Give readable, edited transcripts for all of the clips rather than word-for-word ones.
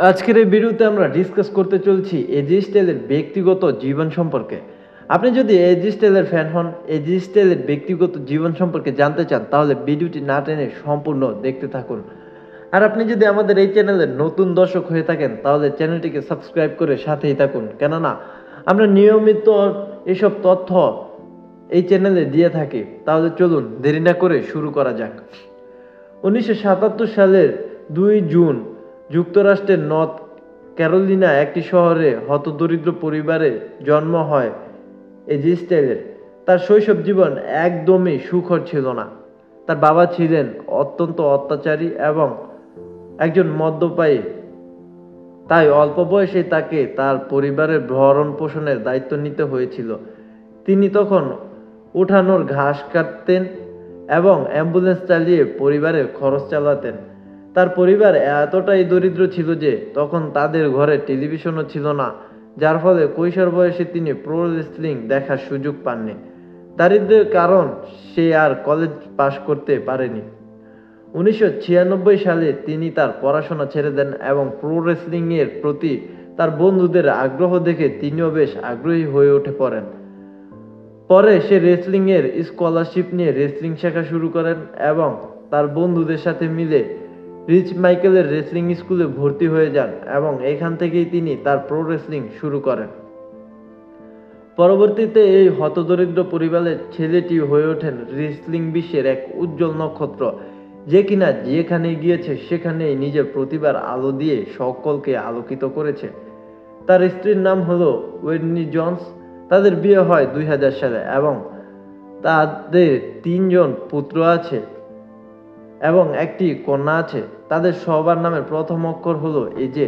আজকের এই ভিডিওতে আমরা ডিসকাস করতে চলছি এজি স্টাইলের ব্যক্তিগত জীবন সম্পর্কে। আপনি যদি এজি স্টাইলের ফ্যান হন, এজি স্টাইলের ব্যক্তিগত জীবন সম্পর্কে জানতে চান, তাহলে ভিডিওটি না টেনে সম্পূর্ণ দেখতে থাকুন। আর আপনি যদি আমাদের এই চ্যানেলের নতুন দর্শক হয়ে থাকেন, তাহলে চ্যানেলটিকে সাবস্ক্রাইব করে সাথেই থাকুন, কেননা আমরা নিয়মিত এসব তথ্য এই চ্যানেলে দিয়ে থাকি। তাহলে চলুন দেরি না করে শুরু করা যাক। 1977 সালের 2 জুন যুক্তরাষ্ট্রের নর্থ ক্যারোলিনা একটি শহরে হতদরিদ্র পরিবারে জন্ম হয় এজি স্টাইলের। তার শৈশব জীবন একদমই সুখর ছিল না। তার বাবা ছিলেন অত্যন্ত অত্যাচারী এবং একজন মদ্যপায়ী, তাই অল্প বয়সে তাকে তার পরিবারের ভরণ পোষণের দায়িত্ব নিতে হয়েছিল। তিনি তখন উঠানোর ঘাস কাটতেন এবং অ্যাম্বুলেন্স চালিয়ে পরিবারের খরচ চালাতেন। তার পরিবার এতটাই দরিদ্র ছিল যে তখন তাদের ঘরে টেলিভিশনও ছিল না, যার ফলে কৈশোর বয়সে তিনি প্রো রেসলিং দেখার সুযোগ পাননি। দারিদ্র্যের কারণ সে আর কলেজ পাশ করতে পারেনি। 1996 সালে তিনি তার পড়াশোনা ছেড়ে দেন এবং প্রো রেসলিংয়ের প্রতি তার বন্ধুদের আগ্রহ দেখে তিনিও বেশ আগ্রহী হয়ে উঠে পড়েন। পরে সে রেসলিংয়ের স্কলারশিপ নিয়ে রেসলিং শেখা শুরু করেন এবং তার বন্ধুদের সাথে মিলে রিচ মাইকেলের রেসলিং স্কুলে ভর্তি হয়ে যান এবং এখান থেকেই তিনি তার প্রো রেসলিং শুরু করেন। পরবর্তীতে এই হতদরিদ্র পরিবারের ছেলেটি হয়ে ওঠেন রেসলিং বিশ্বের এক উজ্জ্বল নক্ষত্র, যে কিনা যেখানে গিয়েছে সেখানেই নিজের প্রতিভার আলো দিয়ে সকলকে আলোকিত করেছে। তার স্ত্রীর নাম হলো ওয়েডনি জন্স। তাদের বিয়ে হয় 2000 সালে এবং তাদের 3 জন পুত্র আছে এবং একটি কন্যা আছে। তাদের সবার নামের প্রথম অক্ষর হলো এজে।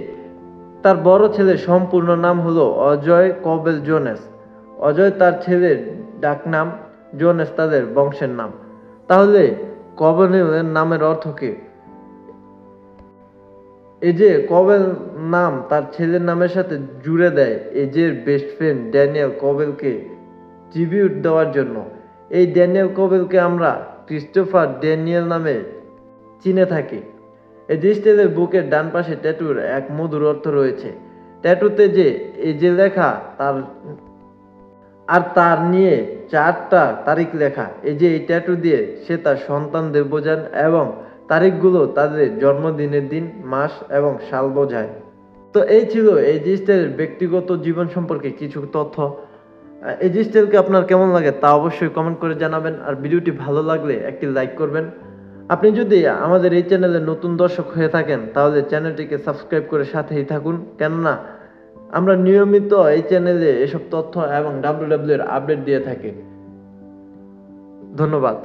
তার বড় ছেলের সম্পূর্ণ নাম হলো অজয় কবেল জোনেস। অজয় তার ছেলের ডাকনাম, জোনেস তাদের বংশের নাম। তাহলে কবেলের নামের অর্থ কি? এজে কবেল নাম তার ছেলের নামের সাথে জুড়ে দেয় এজের বেস্ট ফ্রেন্ড ড্যানিয়েল কবেলকে ট্রিবিউট দেওয়ার জন্য। এই ড্যানিয়েল কবেলকে আমরা ক্রিস্টোফার ড্যানিয়েল নামে চিনে থাকি। এজি স্টাইলের বুকের ডান পাশে ট্যাটুর এক মধুর অর্থ রয়েছে। ট্যাটুতে যে এজে লেখা তার নিয়ে 4টা তারিখ লেখা। এই ট্যাটু দিয়ে সে তার সন্তানদের বোঝান এবং তারিখগুলো তাদের জন্মদিনের দিন, মাস এবং সাল বোঝায়। তো এই ছিল এজি স্টাইলের ব্যক্তিগত জীবন সম্পর্কে কিছু তথ্য। এজি স্টাইলকে আপনার কেমন লাগে তা অবশ্যই কমেন্ট করে জানাবেন। আর ভিডিওটি ভালো লাগলে একটি লাইক করবেন। আপনি যদি আমাদের এই চ্যানেলে নতুন দর্শক হয়ে থাকেন, তাহলে চ্যানেলটিকে সাবস্ক্রাইব করে সাথেই থাকুন, কেননা আমরা নিয়মিত এই চ্যানেলে এসব তথ্য এবং ডাব্লিউডাব্লিউ এর আপডেট দিয়ে থাকি। ধন্যবাদ।